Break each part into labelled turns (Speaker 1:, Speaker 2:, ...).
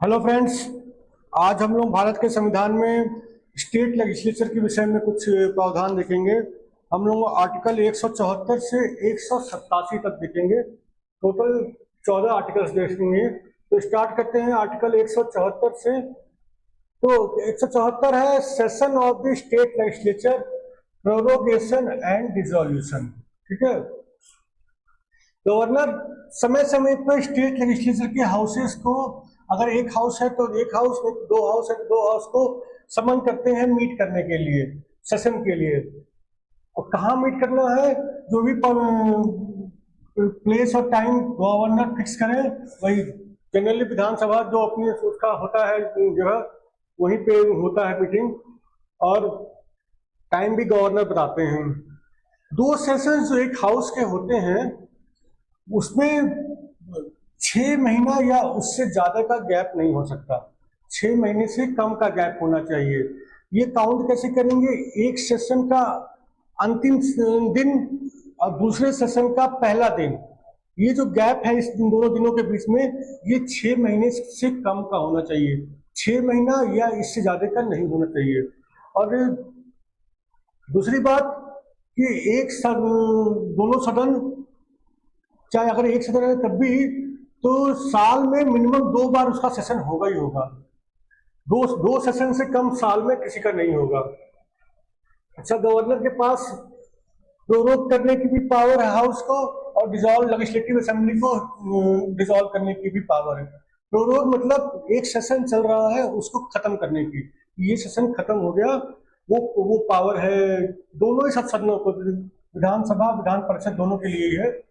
Speaker 1: Hello friends. आज हम लोग भारत के संविधान में स्टेट लेजिस्लेचर के विषय में कुछ प्रावधान देखेंगे। हम लोग आर्टिकल 174 से 187 तक देखेंगे। टोटल 14 आर्टिकल्स देखेंगे। तो स्टार्ट करते हैं आर्टिकल 174 से। तो 174 है session of the state legislature, prorogation and dissolution. ठीक है। गवर्नर समय समय पर स्टेट लेजिस्लेचर के हाउसेस को, अगर एक हाउस है तो एक हाउस, दो हाउस है तो दो हाउस को समन करते हैं मीट करने के लिए, सेशन के लिए। और कहाँ मीट करना है, जो भी प्लेस और टाइम गवर्नर फिक्स करें, वही जनरली विधानसभा जो अपनी उसका होता है जगह, वहीं पे होता है मीटिंग, और टाइम भी गवर्नर बताते हैं। दो सेशन जो एक हाउस के होते हैं उसमें 6 महीना या उससे ज्यादा का गैप नहीं हो सकता। 6 महीने से कम का गैप होना चाहिए। ये काउंट कैसे करेंगे? एक सेशन का अंतिम दिन और दूसरे सेशन का पहला दिन, ये जो गैप है इस दोनों दिनों के बीच में, ये 6 महीने से कम का होना चाहिए। 6 महीना या इससे ज्यादा का नहीं होना चाहिए। और दूसरी बात कि दोनों सदन, चाहे अगर एक सदन है तब भी, तो साल में मिनिमम 2 बार उसका सेशन होगा ही होगा। दो सेशन से कम साल में किसी का नहीं होगा। अच्छा, गवर्नर के पास प्रोरोग करने की भी पावर है हाउस को, और डिसॉल्व लेजिस्लेटिव असेंबली को डिसॉल्व करने की भी पावर है। प्रोरोग मतलब एक सेशन चल रहा है उसको खत्म करने की। ये सेशन खत्म हो गया, वो पावर है दोनों ही सब सदनों को, विधानसभा विधान परिषद दोनों के लिए ही है।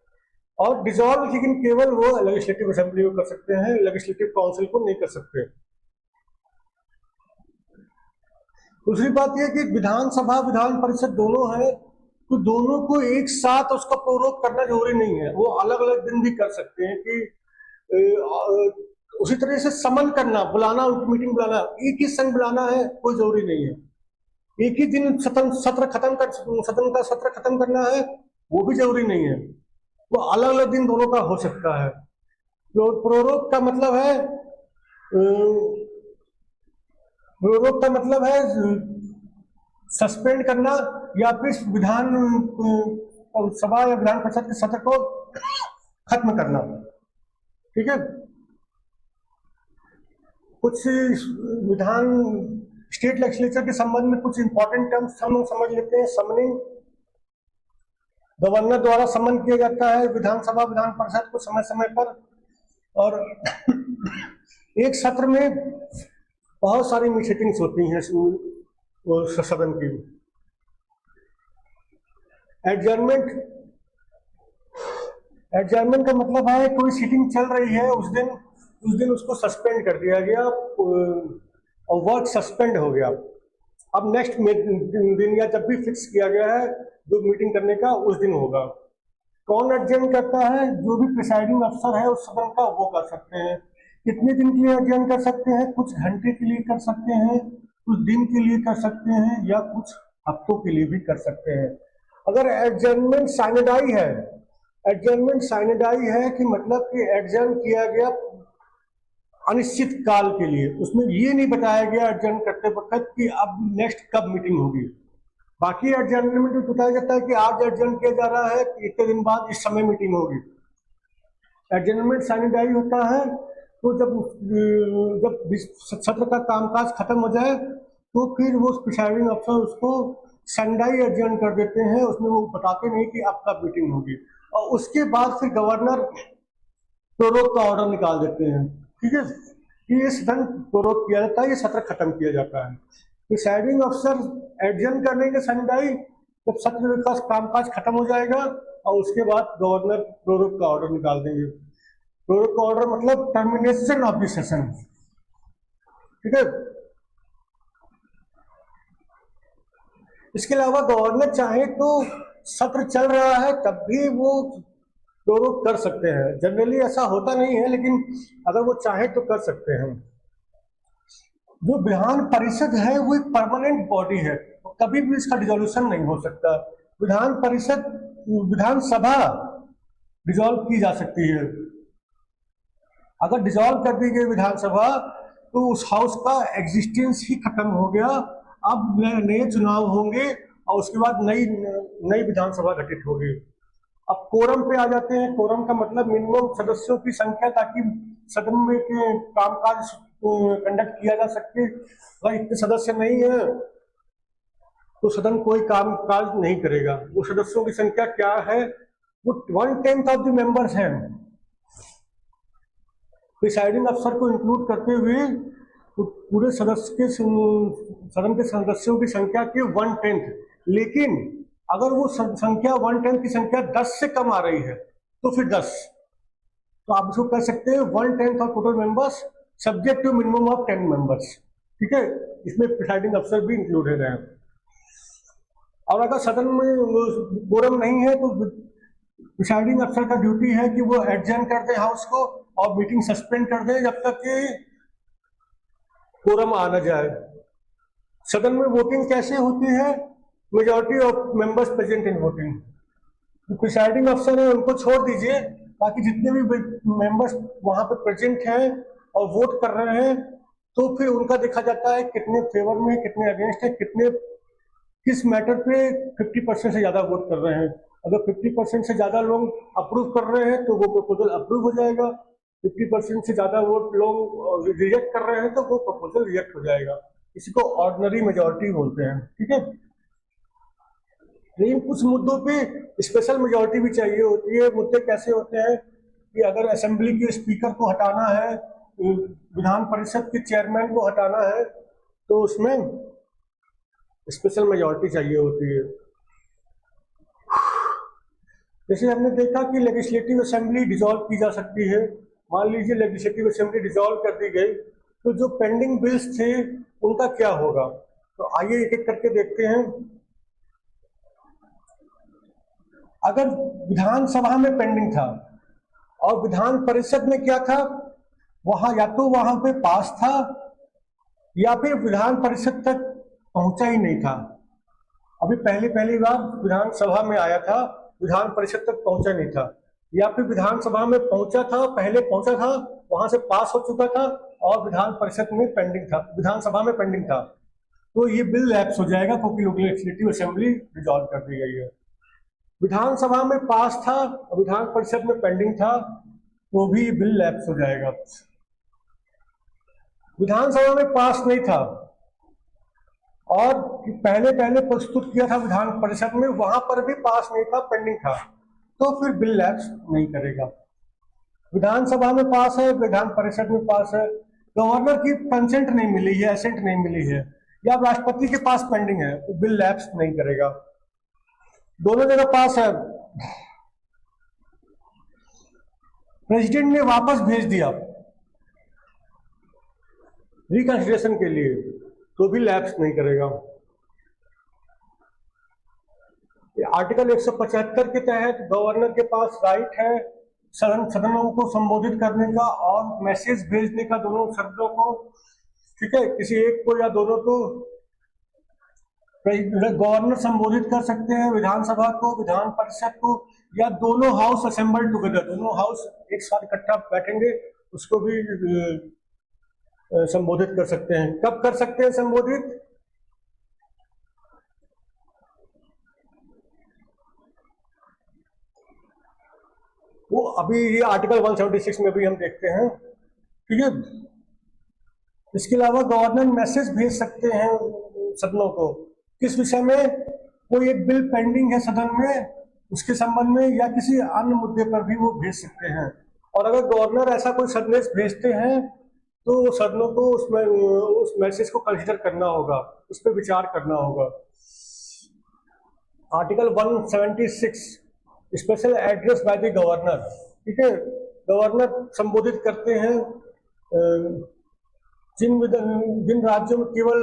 Speaker 1: और डिसॉल्व लेकिन केवल वो लेजिस्लेटिव असेंबली को कर सकते हैं, लेजिस्लेटिव काउंसिल को नहीं कर सकते। दूसरी बात यह कि विधानसभा विधान परिषद दोनों है, तो दोनों को एक साथ उसका प्रोरोग करना जरूरी नहीं है। वो अलग अलग दिन भी कर सकते हैं कि उसी तरह से समन करना, बुलाना, उनकी मीटिंग बुलाना, एक ही संग बुलाना है कोई जरूरी नहीं है। एक ही दिन सदन का सत्र खत्म करना है वो भी जरूरी नहीं है। वो अलग अलग दिन दोनों का हो सकता है। प्रोरोग का मतलब है सस्पेंड करना, या फिर विधान सभा या विधान परिषद के सत्र को खत्म करना। ठीक है। कुछ विधान स्टेट लेजिस्लेचर के संबंध में कुछ इंपॉर्टेंट टर्म्स हम समझ लेते हैं। समनिंग, गवर्नर द्वारा समन किया जाता है विधानसभा विधान परिषद को समय समय पर, और एक सत्र में बहुत सारी मीटिंग्स होती हैं सदन की। एडजर्नमेंट का मतलब है कोई सीटिंग चल रही है, उस दिन उसको सस्पेंड कर दिया गया और वर्क सस्पेंड हो गया। अब नेक्स्ट दिन या जब भी फिक्स किया गया है जो मीटिंग करने का, उस दिन होगा। कौन एडजर्न करता है? जो भी प्रिसाइडिंग अफसर है उस सदन का, वो कर सकते हैं। कितने दिन के लिए एडजर्न कर सकते हैं? कुछ घंटे के लिए कर सकते हैं, कुछ दिन के लिए कर सकते हैं, या कुछ हफ्तों के लिए भी कर सकते हैं। अगर एडजर्नमेंट साइनेडाई है कि मतलब कि एडजर्न किया गया अनिश्चित काल के लिए, उसमें ये नहीं बताया गया एडजर्न करते वक्त कि अब नेक्स्ट कब मीटिंग होगी। बाकी एडजर्नमेंट में बताया जाता है कि आज एडजर्न किया जा रहा है, इतने दिन बाद इस समय मीटिंग होगी। एडजर्नमेंट साइनेडाई होता है तो जब सत्र का कामकाज खत्म हो जाए तो फिर वो प्रिसाइडिंग अफसर उसको संडाई एडजर्न कर देते हैं। उसमें वो बताते नहीं कि अब कब मीटिंग होगी, और उसके बाद फिर गवर्नर प्रोरोग का ऑर्डर निकाल देते हैं। ठीक है, ये सदन प्रोरोग किया जाता है, ये सत्र खत्म किया जाता है। प्रिसाइडिंग अफसर एडजर्न करने के संडाई जब सत्र का कामकाज खत्म हो जाएगा, और उसके बाद गवर्नर प्रोरोग का ऑर्डर निकाल देंगे। प्रोरोग का ऑर्डर मतलब टर्मिनेशन ऑफ द सेशन। ठीक है। इसके अलावा गवर्नर चाहे तो सत्र चल रहा है तब भी वो प्रोरोग कर सकते हैं। जनरली ऐसा होता नहीं है, लेकिन अगर वो चाहे तो कर सकते हैं। जो विधान परिषद है वो एक परमानेंट बॉडी है, कभी भी इसका डिसोल्यूशन नहीं हो सकता। विधानसभा डिसॉल्व की जा सकती है, अगर डिसॉल्व कर दी गई विधानसभा तो उस हाउस का एग्जिस्टेंस ही खत्म हो गया। अब नए चुनाव होंगे और उसके बाद नई नई विधानसभा गठित होगी। अब कोरम पे आ जाते हैं। कोरम का मतलब मिनिमम सदस्यों की संख्या, ताकि सदन में के कामकाज कंडक्ट किया जा सके। अगर इतने सदस्य नहीं है तो सदन कोई काम काज नहीं करेगा। वो सदस्यों की संख्या क्या है? वो 1/10 ऑफ द मेंबर्स हैं। प्रिसाइडिंग अफसर को इंक्लूड करते हुए तो पूरे सदन के सदस्यों की संख्या की 1/10। लेकिन अगर वो संख्या 1/10 की संख्या 10 से कम आ रही है तो फिर 10, तो आप इसको कह सकते हैं 1/10 of total members subject to minimum of 10 members. ठीक है, इसमें प्रिसाइडिंग अफसर भी इंक्लूडेड है। और अगर सदन में कोरम नहीं है तो प्रिसाइडिंग अफसर का ड्यूटी है कि वो एडजर्न कर दे हाउस को और मीटिंग सस्पेंड कर दे जब तक कि कोरम आ न जाए। सदन में वोटिंग कैसे होती है? Majority of members present in voting. Presiding अफसर है उनको छोड़ दीजिए, बाकी जितने भी मेंबर्स वहां पे प्रेजेंट हैं और वोट कर रहे हैं तो फिर उनका देखा जाता है कितने फेवर में, कितने अगेंस्ट है, कितने किस मैटर पे 50% से ज्यादा वोट कर रहे हैं। अगर 50% से ज्यादा लोग अप्रूव कर रहे हैं तो वो प्रपोजल अप्रूव हो जाएगा। 50% से ज्यादा वोट लोग रिजेक्ट कर रहे हैं तो वो प्रपोजल रिजेक्ट हो जाएगा। इसी को ऑर्डिनरी मेजॉरिटी बोलते हैं। ठीक है, लेकिन कुछ मुद्दों पे स्पेशल मेजॉरिटी भी चाहिए होती है। मुद्दे कैसे होते हैं कि अगर असेंबली के स्पीकर को हटाना है, विधान परिषद के चेयरमैन को हटाना है, तो उसमें स्पेशल मेजॉरिटी चाहिए होती है। जैसे हमने देखा कि लेजिस्लेटिव असेंबली डिसॉल्व की जा सकती है। मान लीजिए लेजिस्लेटिव असेंबली डिसॉल्व कर दी गई तो जो पेंडिंग बिल्स थे उनका क्या होगा? तो आइए एक एक करके देखते हैं। अगर विधानसभा में पेंडिंग था और विधान परिषद में क्या था, वहां या तो वहां पे पास था या फिर विधान परिषद तक पहुंचा ही नहीं था। अभी पहली बार विधानसभा में आया था, विधान परिषद तक पहुंचा नहीं था, या फिर विधानसभा में पहुंचा था, पहले पहुंचा था, वहां से पास हो चुका था और विधान परिषद में पेंडिंग था, विधानसभा में पेंडिंग था, तो ये बिल लैप्स हो जाएगा क्योंकि लेजिस्लेटिव असेंबली डिसॉल्व कर दी गई है। विधानसभा में पास था और विधान परिषद में पेंडिंग था तो भी बिल लैप्स हो जाएगा। विधानसभा में पास नहीं था और पहले प्रस्तुत किया था विधान परिषद में, वहां पर भी पास नहीं था, पेंडिंग था, तो फिर बिल लैप्स नहीं करेगा। विधानसभा में पास है, विधान परिषद में पास है, गवर्नर की कंसेंट नहीं मिली है, एसेंट नहीं मिली है, या राष्ट्रपति के पास पेंडिंग है, तो बिल लैप्स नहीं करेगा। दोनों जगह पास है, प्रेसिडेंट ने वापस भेज दिया रिकंसिडरेशन के लिए, तो भी लैप्स नहीं करेगा। आर्टिकल 175 के तहत गवर्नर के पास राइट है सदनों को संबोधित करने का और मैसेज भेजने का, दोनों शब्दों को। ठीक है, किसी एक को या दोनों को गवर्नर संबोधित कर सकते हैं, विधानसभा को, विधान परिषद को, या दोनों हाउस असेंबल टुगेदर, दोनों हाउस एक साथ इकट्ठा बैठेंगे उसको भी संबोधित कर सकते हैं। कब कर सकते हैं संबोधित? वो अभी ये आर्टिकल 176 में भी हम देखते हैं। ठीक है, इसके अलावा गवर्नर मैसेज भेज सकते हैं सदनों को, किस विषय में? कोई एक बिल पेंडिंग है सदन में, उसके संबंध में, या किसी अन्य मुद्दे पर भी वो भेज सकते हैं। और अगर गवर्नर ऐसा कोई संदेश भेजते हैं तो सदनों को उस मैसेज को कंसिडर करना होगा, उस पर विचार करना होगा। Article 176 special address by the governor. ठीक है, गवर्नर संबोधित करते हैं जिन राज्यों में केवल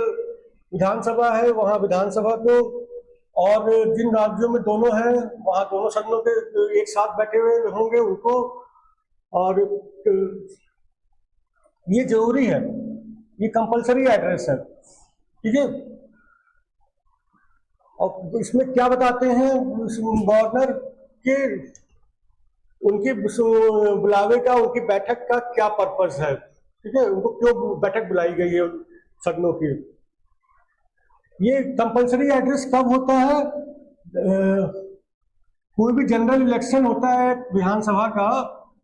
Speaker 1: विधानसभा है वहां विधानसभा को, और जिन राज्यों में दोनों हैं वहां दोनों सदनों के एक साथ बैठे हुए होंगे उनको। और ये जरूरी है, ये कंपलसरी एड्रेस है। ठीक है, और इसमें क्या बताते हैं गवर्नर कि उनकी बुलावे का, उनकी बैठक का क्या पर्पस है, ठीक है, उनको क्यों बैठक बुलाई गई है सदनों की। ये कंपलसरी एड्रेस कब होता है? कोई भी जनरल इलेक्शन होता है विधानसभा का,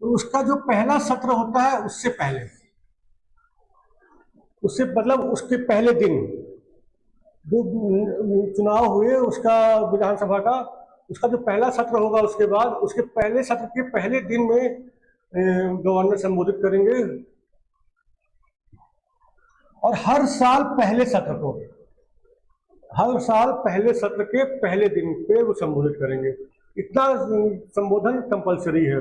Speaker 1: तो उसका जो पहला सत्र होता है उससे पहले, उससे मतलब उसके पहले दिन जो चुनाव हुए उसका विधानसभा का, उसका जो पहला सत्र होगा, उसके बाद उसके पहले सत्र के पहले दिन में गवर्नर संबोधित करेंगे। और हर साल पहले सत्र को, हर साल पहले सत्र के पहले दिन पे वो संबोधित करेंगे। इतना संबोधन कंपलसरी है।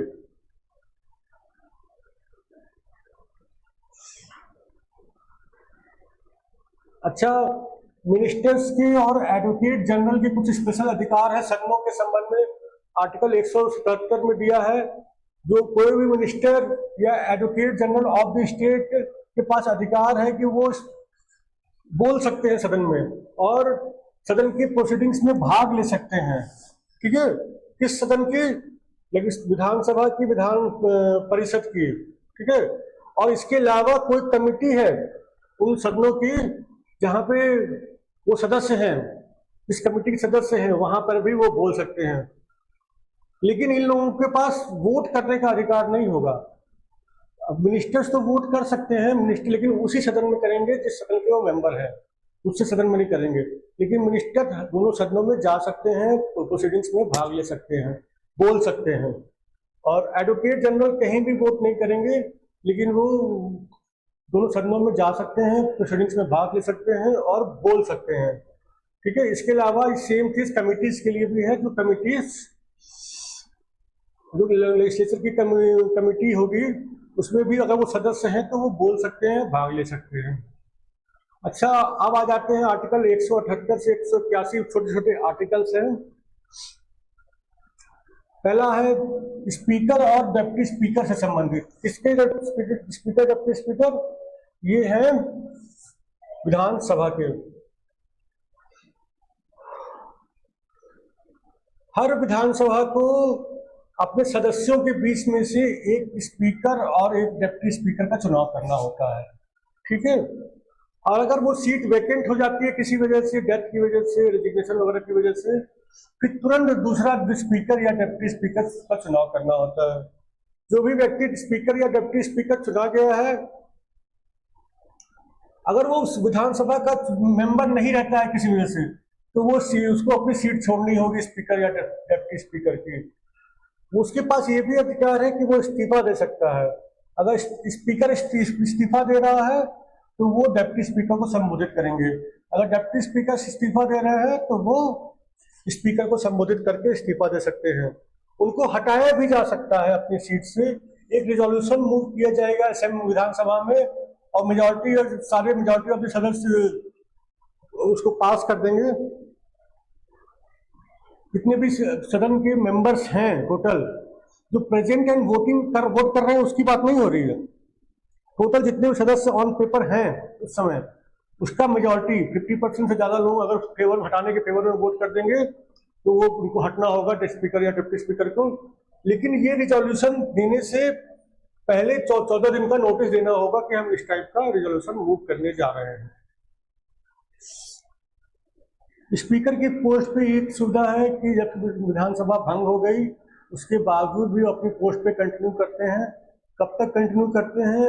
Speaker 1: अच्छा, मिनिस्टर्स के और एडवोकेट जनरल के कुछ स्पेशल अधिकार है सदनों के संबंध में, आर्टिकल 177 में दिया है। जो कोई भी मिनिस्टर या advocate general of the state के पास अधिकार है कि वो बोल सकते हैं सदन में और सदन की प्रोसीडिंग्स में भाग ले सकते हैं, ठीक है। किस सदन की? लेकिन विधानसभा की, विधान परिषद की, ठीक है। और इसके अलावा कोई कमिटी है उन सदनों की जहां पे वो सदस्य हैं, इस कमेटी के सदस्य हैं, वहां पर भी वो बोल सकते हैं। लेकिन इन लोगों के पास वोट करने का अधिकार नहीं होगा। अब मिनिस्टर्स तो वोट कर सकते हैं मिनिस्टर, लेकिन उसी सदन में करेंगे जिस सदन के वो मेंबर है, उससे सदन में नहीं करेंगे। लेकिन मिनिस्टर दोनों सदनों में जा सकते हैं, प्रोसीडिंग्स में भाग ले सकते हैं, बोल सकते हैं। और एडवोकेट जनरल कहीं भी वोट नहीं करेंगे, लेकिन वो दोनों सदनों में जा सकते हैं, प्रोसीडिंग्स में भाग ले सकते हैं और बोल सकते हैं, ठीक है। इसके अलावा सेम चीज कमिटीज के लिए भी है। जो कमिटीज, जो लेजिस्लेचर की कमिटी होगी, उसमें भी अगर वो सदस्य हैं तो वो बोल सकते हैं, भाग ले सकते हैं। अच्छा, अब आ जाते हैं आर्टिकल 178 से 181, छोटे छोटे आर्टिकल्स हैं। पहला है स्पीकर और डिप्टी स्पीकर से संबंधित। किसके स्पीकर, डिप्टी स्पीकर? ये हैं विधानसभा के। हर विधानसभा को अपने सदस्यों के बीच में से एक स्पीकर और एक डिप्टी स्पीकर का चुनाव करना होता है, ठीक है। और अगर वो सीट वैकेंट हो जाती है किसी वजह से, डेथ की वजह से, रेजिग्नेशन वगैरह की वजह से, फिर तुरंत दूसरा स्पीकर या डिप्टी स्पीकर का चुनाव करना होता है। जो भी व्यक्ति स्पीकर या डिप्टी स्पीकर चुना गया है, अगर वो उस विधानसभा का मेंबर नहीं रहता है किसी वजह से, तो वो उसको अपनी सीट छोड़नी होगी, स्पीकर या डिप्टी स्पीकर की। उसके पास ये भी अधिकार है कि वो इस्तीफा दे सकता है। अगर स्पीकर इस्तीफा दे रहा है तो वो डिप्टी स्पीकर को संबोधित करेंगे। अगर डिप्टी स्पीकर इस्तीफा दे रहे हैं तो वो स्पीकर को संबोधित करके इस्तीफा दे सकते हैं। उनको हटाया भी जा सकता है अपनी सीट से। एक रिजोल्यूशन मूव किया जाएगा विधानसभा में और मेजॉरिटी और सारे मेजॉरिटी ऑफ द सदस्य उसको पास कर देंगे। जितने भी सदन के मेंबर्स हैं टोटल, जो प्रेजेंट एंड वोट कर रहे हैं उसकी बात नहीं हो रही है। टोटल जितने भी सदस्य ऑन पेपर हैं उस समय, उसका मेजॉरिटी 50% से ज्यादा लोग अगर फेवर हटाने के फेवर में वोट कर देंगे तो वो उनको हटना होगा, स्पीकर या डिप्टी स्पीकर को। लेकिन ये रिजोल्यूशन देने से पहले 14 दिन का नोटिस देना होगा कि हम इस टाइप का रिजोल्यूशन मूव करने जा रहे हैं। स्पीकर की पोस्ट पे एक सुविधा है कि जब विधानसभा भंग हो गई उसके बावजूद भी अपनी पोस्ट पे कंटिन्यू करते हैं। कब तक कंटिन्यू करते हैं?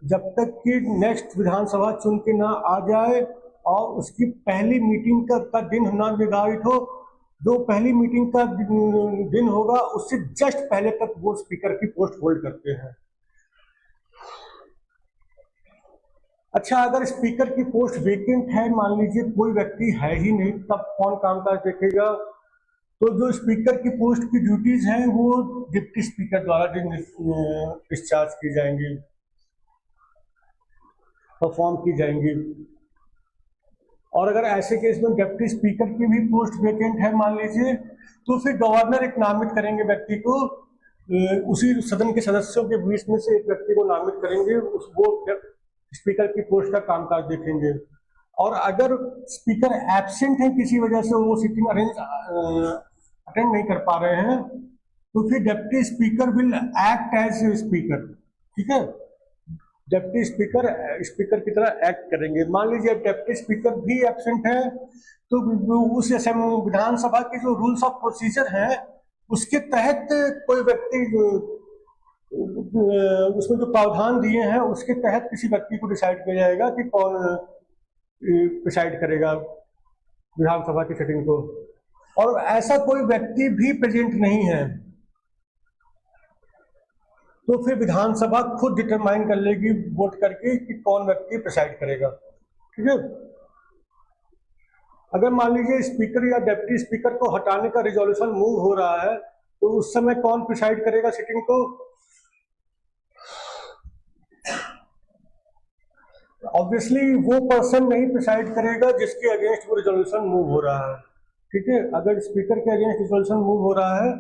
Speaker 1: जब तक कि नेक्स्ट विधानसभा चुन के ना आ जाए और उसकी पहली मीटिंग का दिन ना निर्धारित हो। जो पहली मीटिंग का दिन होगा उससे जस्ट पहले तक वो स्पीकर की पोस्ट होल्ड करते हैं। अच्छा, अगर स्पीकर की पोस्ट वेकेंट है, मान लीजिए कोई व्यक्ति है ही नहीं, तब कौन कामकाज देखेगा? तो जो स्पीकर की पोस्ट की ड्यूटीज हैं वो डिप्टी स्पीकर द्वारा डिस्चार्ज की जाएंगी, परफॉर्म की जाएंगी। और अगर ऐसे केस में डिप्टी स्पीकर की भी पोस्ट वेकेंट है मान लीजिए, तो फिर गवर्नर एक नामित करेंगे व्यक्ति को, उसी सदन के सदस्यों के बीच में से एक व्यक्ति को नामित करेंगे, वो स्पीकर की पोस्ट का कामकाज देखेंगे। और अगर स्पीकर एब्सेंट है किसी वजह से, वो सिटिंग अटेंड नहीं कर पा रहे हैं, तो फिर deputy speaker will act as speaker, ठीक है, डिप्टी स्पीकर स्पीकर की तरह एक्ट करेंगे। मान लीजिए डिप्टी स्पीकर भी एब्सेंट है तो उस विधानसभा के जो रूल्स ऑफ प्रोसीजर हैं उसके तहत कोई व्यक्ति उसमें जो प्रावधान दिए हैं उसके तहत किसी व्यक्ति को डिसाइड किया जाएगा कि कौन डिसाइड करेगा विधानसभा की सेटिंग को, और ऐसा कोई व्यक्ति भी प्रेजेंट नहीं है तो फिर विधानसभा खुद डिटरमाइन कर लेगी वोट करके कि कौन व्यक्ति प्रिसाइड करेगा, ठीक है। अगर मान लीजिए स्पीकर या डिप्टी स्पीकर को हटाने का रिजोल्यूशन मूव हो रहा है तो उस समय कौन प्रिसाइड करेगा सिटिंग को? ऑब्वियसली वो पर्सन नहीं प्रिसाइड करेगा जिसके अगेंस्ट वो रिजोल्यूशन मूव हो रहा है, ठीक है। अगर स्पीकर के अगेंस्ट रिजोल्यूशन मूव हो रहा है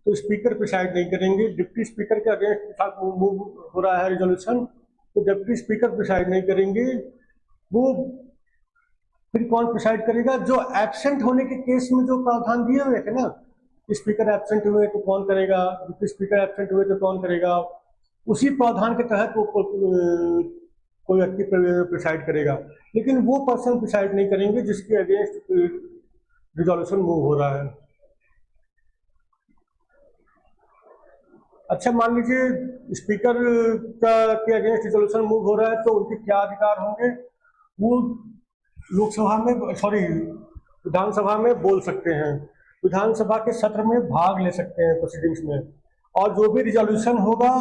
Speaker 1: तो स्पीकर प्रिसाइड नहीं करेंगे, डिप्टी स्पीकर के अगेंस्ट मूव हो रहा है रिजोल्यूशन तो डिप्टी स्पीकर प्रिसाइड नहीं करेंगे। वो फिर कौन प्रिसाइड करेगा? जो एब्सेंट होने के केस में जो प्रावधान दिए हुए थे ना, स्पीकर एब्सेंट हुए तो कौन करेगा, डिप्टी स्पीकर एब्सेंट हुए तो कौन करेगा, उसी प्रावधान के तहत वो कोई व्यक्ति प्रिसाइड करेगा। लेकिन वो पर्सन प्रिसाइड नहीं करेंगे जिसके अगेंस्ट रिजोल्यूशन मूव हो रहा है। अच्छा, मान लीजिए स्पीकर के अगेंस्ट रिजोल्यूशन मूव हो रहा है तो उनके क्या अधिकार होंगे? वो लोकसभा में विधानसभा में बोल सकते हैं, विधानसभा के सत्र में भाग ले सकते हैं प्रोसीडिंग्स में, और जो भी रिजोल्यूशन होगा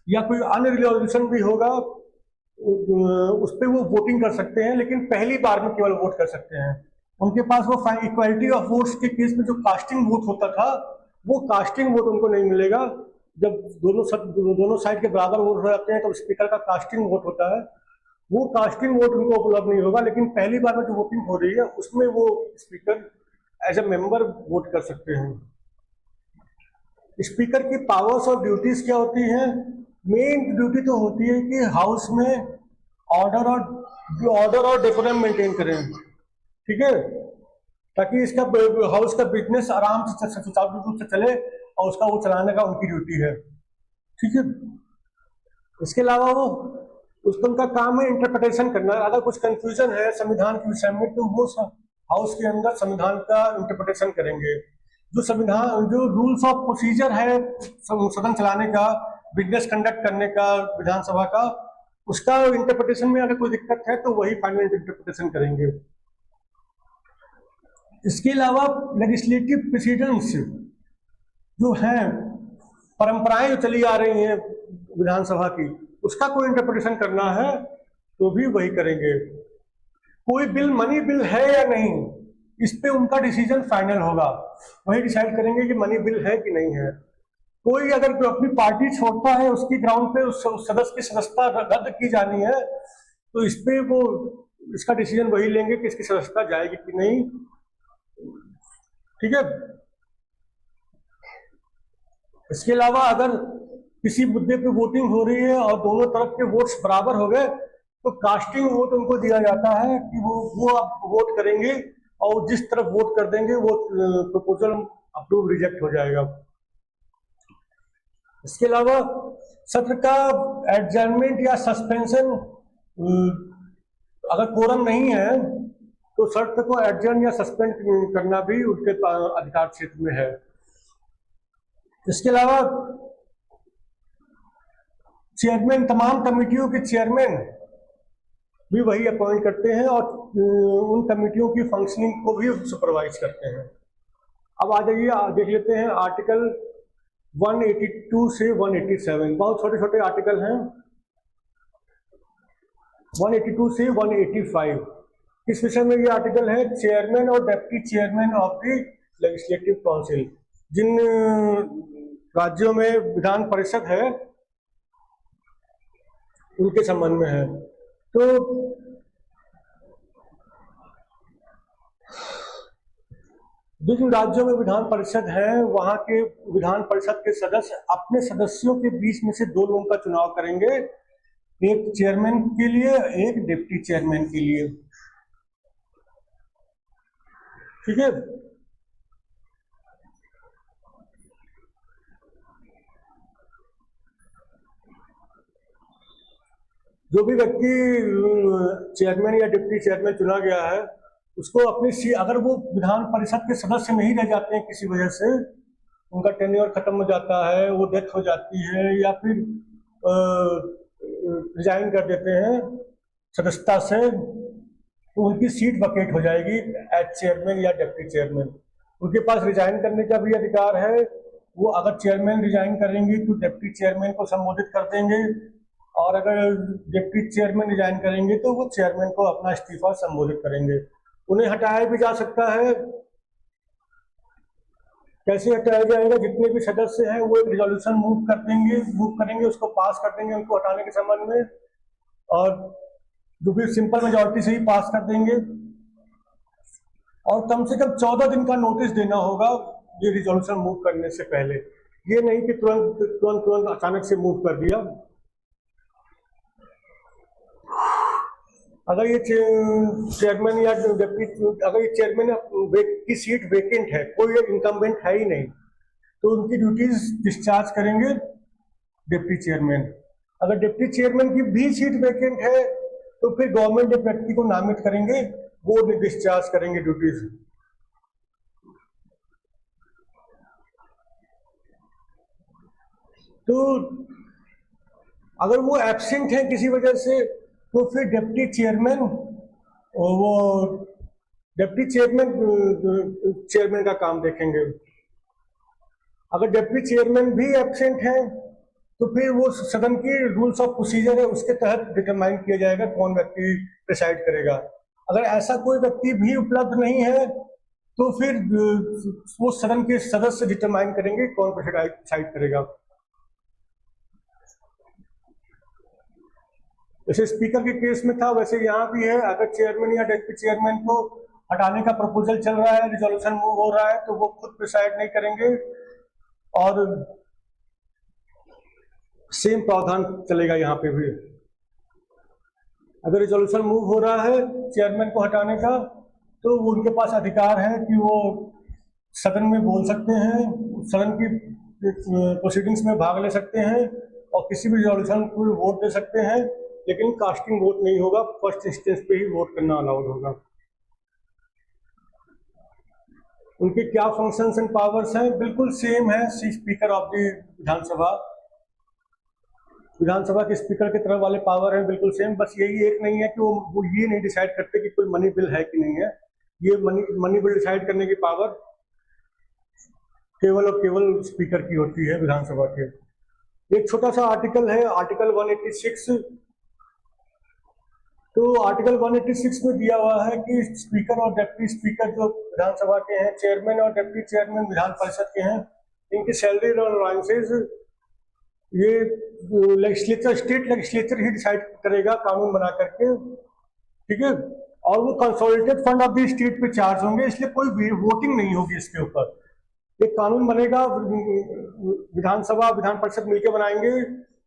Speaker 1: या कोई अन्य रिजोल्यूशन भी होगा उस पर वो वोटिंग कर सकते हैं, लेकिन पहली बार में केवल वोट कर सकते हैं। उनके पास वो इक्वालिटी ऑफ वोट्स के केस में जो कास्टिंग वोट होता था वो कास्टिंग वोट उनको नहीं मिलेगा। जब दोनों साइड के बराबर वोट हो जाते हैं तो स्पीकर का कास्टिंग वोट होता है, वो कास्टिंग वोट उनको उपलब्ध नहीं होगा, लेकिन पहली बार में जो वोटिंग हो रही है उसमें वो speaker as a member vote कर सकते हैं। स्पीकर की पावर्स और ड्यूटीज क्या होती हैं? मेन ड्यूटी तो होती है कि हाउस में ऑर्डर और डेकोरम मेंटेन करें, ठीक है, ताकि इसका हाउस का बिजनेस आराम से सुचारू रूप से चले और उसका वो चलाने का उनकी ड्यूटी है, ठीक है। इसके अलावा वो उनका काम है इंटरप्रिटेशन करना। अगर कुछ कंफ्यूजन है संविधान के विषय में तो वो हाउस के अंदर संविधान का इंटरप्रिटेशन करेंगे। जो रूल्स ऑफ प्रोसीजर है सदन चलाने का, बिजनेस कंडक्ट करने का विधानसभा का, उसका इंटरप्रिटेशन में अगर कोई दिक्कत है तो वही फाइनल इंटरप्रिटेशन करेंगे। इसके अलावा लेजिस्लेटिव प्रेसिडेंट्स जो हैं, परंपराएं जो चली आ रही हैं विधानसभा की, उसका कोई इंटरप्रिटेशन करना है तो भी वही करेंगे। कोई बिल मनी बिल है या नहीं, इस पे उनका डिसीजन फाइनल होगा, वही डिसाइड करेंगे कि मनी बिल है कि नहीं है। कोई अगर अपनी पार्टी छोड़ता है उसकी ग्राउंड पे उस सदस्य की सदस्यता रद्द की जानी है तो इस पे वो इसका डिसीजन वही लेंगे कि इसकी सदस्यता जाएगी कि नहीं, ठीक है। इसके अलावा अगर किसी मुद्दे पे वोटिंग हो रही है और दोनों तरफ के वोट्स बराबर हो गए तो कास्टिंग वोट उनको दिया जाता है कि वो आप वोट करेंगे और जिस तरफ वोट कर देंगे वो प्रपोजल अप्रूव रिजेक्ट हो जाएगा। इसके अलावा सत्र का एडजर्नमेंट या सस्पेंशन, अगर कोरम नहीं है तो सत्र को एडजर्न या सस्पेंड करना भी उनके अधिकार क्षेत्र में है। इसके अलावा चेयरमैन, तमाम कमेटियों के चेयरमैन भी वही अपॉइंट करते हैं और उन कमेटियों की फंक्शनिंग को भी सुपरवाइज करते हैं। अब आ जाइए देख लेते हैं आर्टिकल 182 से 187, बहुत छोटे छोटे आर्टिकल हैं। 182 से 185 किस विषय में ये आर्टिकल है? चेयरमैन और deputy chairman of the legislative council, जिन राज्यों में विधान परिषद है उनके संबंध में है। तो जिन राज्यों में विधान परिषद है वहां के विधान परिषद के सदस्य अपने सदस्यों के बीच में से दो लोगों का चुनाव करेंगे, एक चेयरमैन के लिए, एक डिप्टी चेयरमैन के लिए, ठीक है। जो भी व्यक्ति चेयरमैन या डिप्टी चेयरमैन चुना गया है उसको अपनी सीट, अगर वो विधान परिषद के सदस्य नहीं रह जाते हैं किसी वजह से, उनका टेन्योर खत्म हो जाता है, वो डेथ हो जाती है या फिर रिजाइन कर देते हैं सदस्यता से, तो उनकी सीट वैकेट हो जाएगी एज चेयरमैन या डिप्टी चेयरमैन। उनके पास रिजाइन करने का भी अधिकार है। वो अगर चेयरमैन रिजाइन करेंगे तो डिप्टी चेयरमैन को संबोधित कर देंगे, और अगर डिप्टी चेयरमैन रिजाइन करेंगे तो वो चेयरमैन को अपना इस्तीफा संबोधित करेंगे। उन्हें हटाया भी जा सकता है। कैसे हटाया जाएगा? जितने भी सदस्य हैं वो एक रिजोल्यूशन मूव करेंगे, उसको पास कर देंगे उनको हटाने के संबंध में, और जो भी सिंपल मेजॉरिटी से ही पास कर देंगे। और कम से कम 14 दिन का नोटिस देना होगा ये रिजोल्यूशन मूव करने से पहले। ये नहीं कि तुरंत अचानक से मूव कर दिया। अगर ये चेयरमैन या डिप्टी, अगर ये चेयरमैन की सीट वेकेंट है, कोई इनकम्बेंट है ही नहीं, तो उनकी ड्यूटीज डिस्चार्ज करेंगे डिप्टी चेयरमैन। अगर डिप्टी चेयरमैन की भी सीट वेकेंट है तो फिर गवर्नमेंट एक व्यक्ति को नामित करेंगे, वो डिस्चार्ज करेंगे ड्यूटीज। तो अगर वो एब्सेंट है किसी वजह से तो फिर डिप्टी चेयरमैन चेयरमैन का काम देखेंगे। अगर डिप्टी चेयरमैन भी एब्सेंट है तो फिर वो सदन की रूल्स ऑफ प्रोसीजर है उसके तहत डिटरमाइन किया जाएगा कौन व्यक्ति प्रिसाइड करेगा। अगर ऐसा कोई व्यक्ति भी उपलब्ध नहीं है तो फिर वो सदन के सदस्य डिटरमाइन करेंगे कौन प्रिसाइड करेगा। जैसे स्पीकर के केस में था वैसे यहाँ भी है। अगर चेयरमैन या डिप्टी चेयरमैन को हटाने का प्रपोजल चल रहा है, रिजोल्यूशन मूव हो रहा है, तो वो खुद प्रिसाइड नहीं करेंगे और सेम प्रावधान चलेगा यहाँ पे भी। अगर रिजोल्यूशन मूव हो रहा है चेयरमैन को हटाने का तो उनके पास अधिकार है कि वो सदन में बोल सकते हैं, सदन की प्रोसीडिंग्स में भाग ले सकते हैं और किसी भी रिजोल्यूशन को वोट दे सकते हैं, लेकिन कास्टिंग वोट नहीं होगा, फर्स्ट इंस्टेंस पे ही वोट करना अलाउड होगा। उनके क्या फंक्शंस एंड पावर्स हैं? बिल्कुल सेम है स्पीकर ऑफ द विधानसभा के स्पीकर की तरफ वाले पावर हैं, बिल्कुल सेम। बस यही एक नहीं है कि वो ये नहीं डिसाइड करते कि कोई मनी बिल है कि नहीं है। ये मनी बिल डिसाइड करने की पावर केवल और केवल स्पीकर की होती है विधानसभा के। एक छोटा सा आर्टिकल है, आर्टिकल 186। तो आर्टिकल 186 में दिया हुआ है कि स्पीकर और डिप्टी स्पीकर जो विधानसभा के हैं, चेयरमैन और डिप्टी चेयरमैन विधान परिषद के हैं, इनकी सैलरी और अलाउंसेस ये स्टेट लेजिस्लेचर ही डिसाइड करेगा कानून बना करके, ठीक है। और वो consolidated fund of the state पे चार्ज होंगे, इसलिए कोई वोटिंग नहीं होगी इसके ऊपर। एक कानून बनेगा, विधानसभा विधान परिषद मिलकर बनाएंगे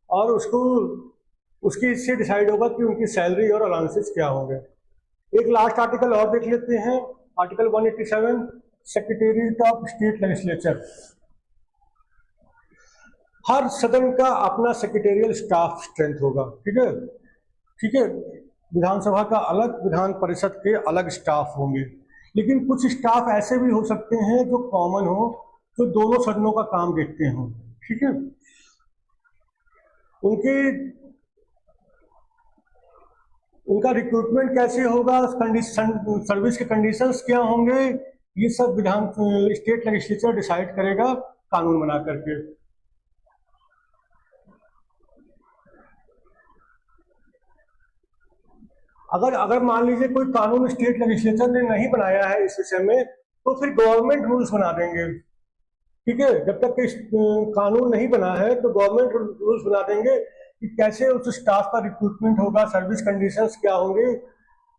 Speaker 1: और उसकी इससे डिसाइड होगा कि उनकी सैलरी और अलाउंसेस क्या होंगे। एक लास्ट आर्टिकल और देख लेते हैं, article 187, secretariat of state legislature. हर सदन का अपना सेक्रेटेरियल स्टाफ स्ट्रेंथ होगा, ठीक है। विधानसभा का अलग, विधान परिषद के अलग स्टाफ होंगे, लेकिन कुछ स्टाफ ऐसे भी हो सकते हैं जो कॉमन हो, जो दोनों सदनों का काम देखते हों, ठीक है। उनका रिक्रूटमेंट कैसे होगा, सर्विस के कंडीशंस क्या होंगे, ये सब स्टेट लेजिस्लेचर डिसाइड करेगा कानून बना करके। अगर मान लीजिए कोई कानून स्टेट लेजिस्लेचर ने नहीं बनाया है इस विषय में, तो फिर गवर्नमेंट रूल्स बना देंगे, ठीक है। जब तक कानून नहीं बना है तो गवर्नमेंट रूल्स बना देंगे कि कैसे उस स्टाफ का रिक्रूटमेंट होगा, सर्विस कंडीशंस क्या होंगे,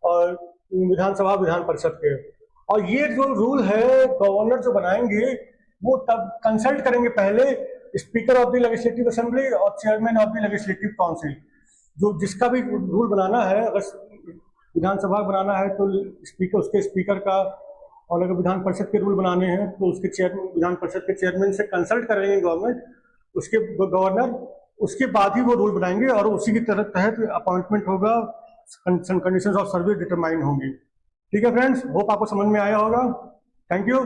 Speaker 1: और विधानसभा विधान परिषद के। और ये जो रूल है गवर्नर जो बनाएंगे वो तब कंसल्ट करेंगे पहले speaker of the legislative assembly और chairman of the legislative council. जो जिसका भी रूल बनाना है, अगर विधानसभा बनाना है तो उसके स्पीकर का, और अगर विधान परिषद के रूल बनाने हैं तो उसके विधान परिषद के चेयरमैन से कंसल्ट करेंगे गवर्नमेंट, उसके गवर्नर, उसके बाद ही वो रूल बनाएंगे और उसी की तहत अपॉइंटमेंट होगा, कंडीशंस ऑफ सर्विस डिटरमाइन होंगी। ठीक है फ्रेंड्स, होप आपको समझ में आया होगा। Thank you.